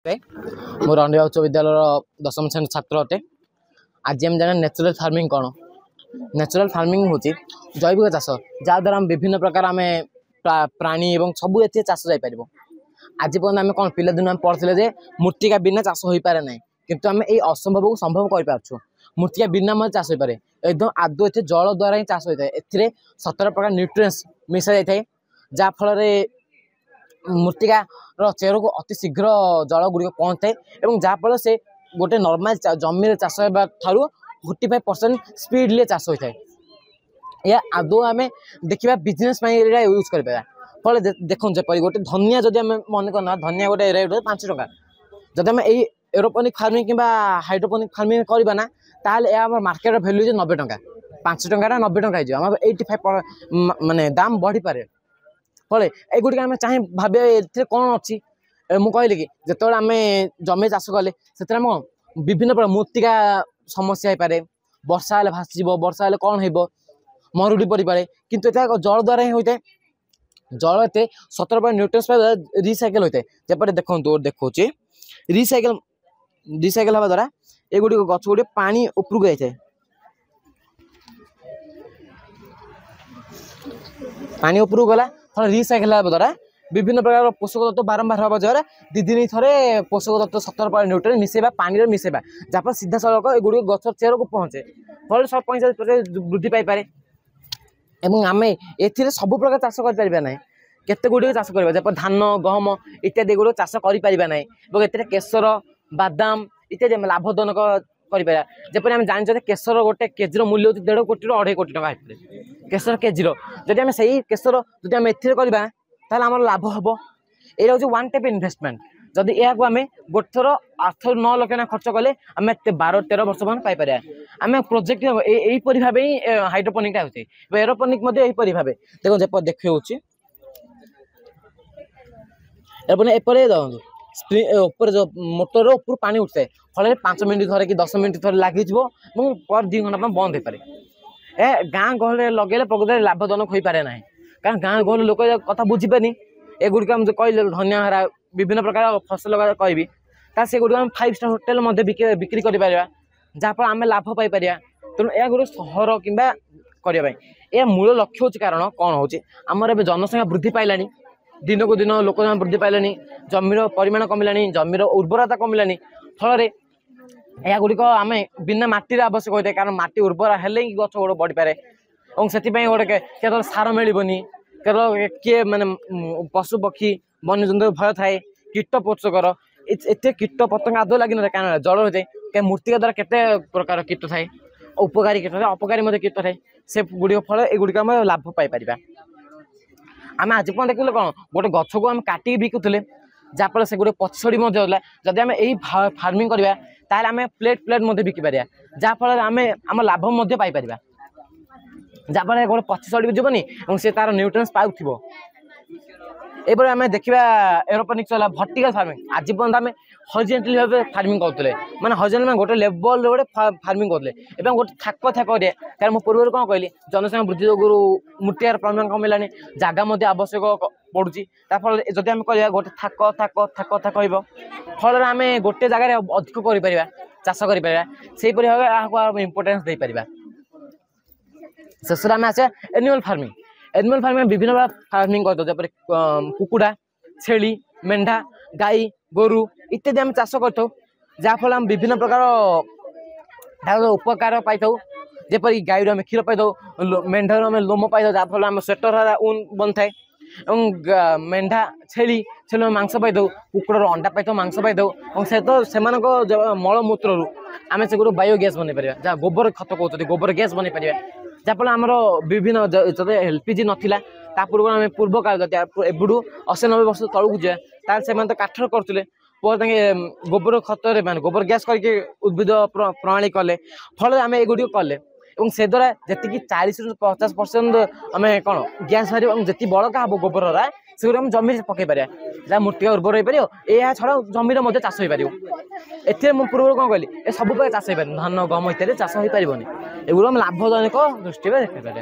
मो रंडीवा उच्च विद्यालय दशम श्रेणी छात्र अटे। आज आम जाना नेचुरल फार्मिंग कौन। नेचुरल फार्मिंग हूँ जैविक चाष जहाँद्वारा आम विभिन्न प्रकार आम प्राणी और सबू ए चाष जापर। आज पर्यटन आम कौन पिला दिन आम पढ़ते जे मूर्तिका बिना चाष हो पारे ना, किंतु आम ये असंभव को संभव कर मूर्तिका बिना मत चाष हो पारे। एकदम आदौ ए जल द्वारा ही चाष होता है। ए 17 प्रकार न्यूट्रिएंट्स मिसा जाए जहाँफल मूर्तिका चेर को अति शीघ्र जल गुड़िक पहुँचाए और जहाँफल से गोटे नॉर्मल जमी चाष ठारू 45% स्पीडली चाष होता है। या आदौ आम देखा बिजनेस यूज कर फल देखो जपर गोटे धनिया जब आम मन करना धनिया गोटे रेट 5 टका जब आम एरोपोनिक फार्मिंग कि हाइड्रोपोनिक फार्मिंग करना ताल मार्केट भैल्यू 90 टका 5 टका 90 टका हो 85 माने दाम बढ़ी पारे। फल एगुड़ी आम चाहे भावे ए कौन अच्छी मुझे कहली कि जिते आम जमी चाष कले से विभिन्न प्रकार मूर्तिका समस्या हो पाए। वर्षा हेल्ले भासीज वर्षा हेल्ले कौन हो मरुड़ी पड़ पाए किंतु जल द्वारा ही होता है। जल एत 17 न्यूट्रिएंट्स रिसाइकल होता है। जपर देखो देखा रिसाइकल हवा द्वारा एगुड़ी गछ गुड़ी पानी उपरକୁ जाए पानी उपरକୁ गला फल रिसाइकल हवा द्वारा विभिन्न प्रकार पोषक तत्व बारंबार हवा द्वारा 2 दिन थे पोषक तत्व 17 न्यूट्रिएंट मिसेबा पानी मिसेबा जहाँ सीधा सड़क एगुड़ी गछ चेर को पहुँचे फल 45% वृद्धि पाइपे। एवं आम ए सब प्रकार चाष कर ना केते गुड़िक चाष कर जब धान गहम इत्यादि गुड़ चाष कर ना और ए केशर बादाम इत्यादि लाभजनक कर जपर आम जानते केशर गोटे केजी मूल्य 1.5 कोटी 2.5 कोटी टका केशर केजी जब आम से केशर जब आम एरवा ताल आम लाभ हम ये हूँ 1 टाइप इन्वेस्टमेंट। जदि यह आम गोटे थर 8-9 लाख ना खर्च कले आम 12-13 वर्ष मान पाइपर। आम प्रोजेक्ट यहीपरी भाव ही हाइड्रोपोनिकटा होती एरोपोनिक यहीपरी भाव देखो जब देखिए एपरे ऊपर जो मोटर ऊपर पानी उठे फल 5 मिनट थे कि 10 मिनट थे लगे पर 2 घंटा बंद हो पाए। ए गाँ गहल लगे प्रकृत लाभजनक हो पारे ना कारण गाँ गहल लोक कथा बुझीपारे एगुड़िक आम जो कहले धनिया हरा विभिन्न प्रकार फसल कहबी से गुड़ 5 स्टार होटेल बिक्री कर जहाँफल आम लाभ पाइपर। तेणु यह गोटे सहर कि करने मूल लक्ष्य हूँ कारण कौन हो आमर जनसंख्या वृद्धि पाइला दिन को दिन लोक वृद्धि पाइलानी जमीर परिमाण कमिला जमीर उर्वरता कमिला फल यह गुड़िक आम बिना माटीर आवश्यक होता है कारण माटी उर्वर हेले ही गछ गोड़ बढ़ी पारे और से गोटे केवल सार मिलनी केवल किए माने पशु पक्षी वन्यजंतु भय थाए कीट पोषकर एत कीट पतंग आदौ लगे ना कारण जल होता है मूर्तिका द्वारा केते प्रकार कीट थाए उपकारी कीट थाए अपकारी कीट थाए से गुड़िक फल एगुड़िक आम लाभ पाइपर। आम आज पर्यटन देखिए कौन गोटे गछ को आम काटिक बिकुले जहाँफल से गोटे पचड़ी जदि आम यही फार्मिंग करवा ताल आम प्लेट बिकिपर जहाँफल आम आम लाभ पाइपर जहाँफल गोटे पचड़ी जीवनी और से तार न्यूट्रिएंट्स पाउथिबो। एपर आम देखा एरोपोनिक चला वर्टिकल फार्मिंग आज पर्यटन आम हॉरिजॉन्टली भाव फार्मिंग करते माने हॉरिजॉन्टल गोटे लेवल गोटे फार्मिंग करते गोटे थाक कारण मुझे पूर्व कौन कहली जनसंख्या वृद्धि जो मूर्तिकार परिमाण कमिलानी जगह आवश्यक पड़ुची फल जब आम कह गोटे थाक थाक थाक थाक हो फल आम गोटे जगार अधिक कर चाष कर भाव इम्पोर्टेंस दे पार। शेष आम आस एनिमल फार्मिंग विभिन्न प्रकार फार्मिंग कर कुकुड़ा छेली मेंढा गाई गोरु इत्यादि आम चाष कर जहाँफल आम विभिन्न प्रकार उपकार पाई जपर गाई आम क्षीर पाई मेंढर आम लोम पाई जहाँफल आम स्वेटर ऊन बन थाए मेंढा छेली मांस पाई कुकुड़ अंडा पाई मांस पाई से से मलमूत्र आम से गोटे बायोगैस बन पार जहाँ गोबर खत कहते गोबर गैस बन पार जहाँफल आमर विभिन्न जो एलपीजी नाला पूर्व आम पूर्व काल एबड़ू 80-90 वर्ष तलू जाए से काठर करते गोबर खत गोबर गैस करके उद्भिद प्रणाली कले फल आम एगुड़ी कले और से द्वारा जी 40-50% आम कौन गैस बाहर जी बड़का हम गोबर से आम जमी पकई पार जहाँ मूर्तिका उर्वर हो पार यह छड़ा जमीर चाष हो पार। ए पूर्व कौन कहली ए सब प्रकार चाष हो पार धान गम इत्यादि चाष हो पारे एगुड़ा लाभजनक दृष्टि देखा पारे।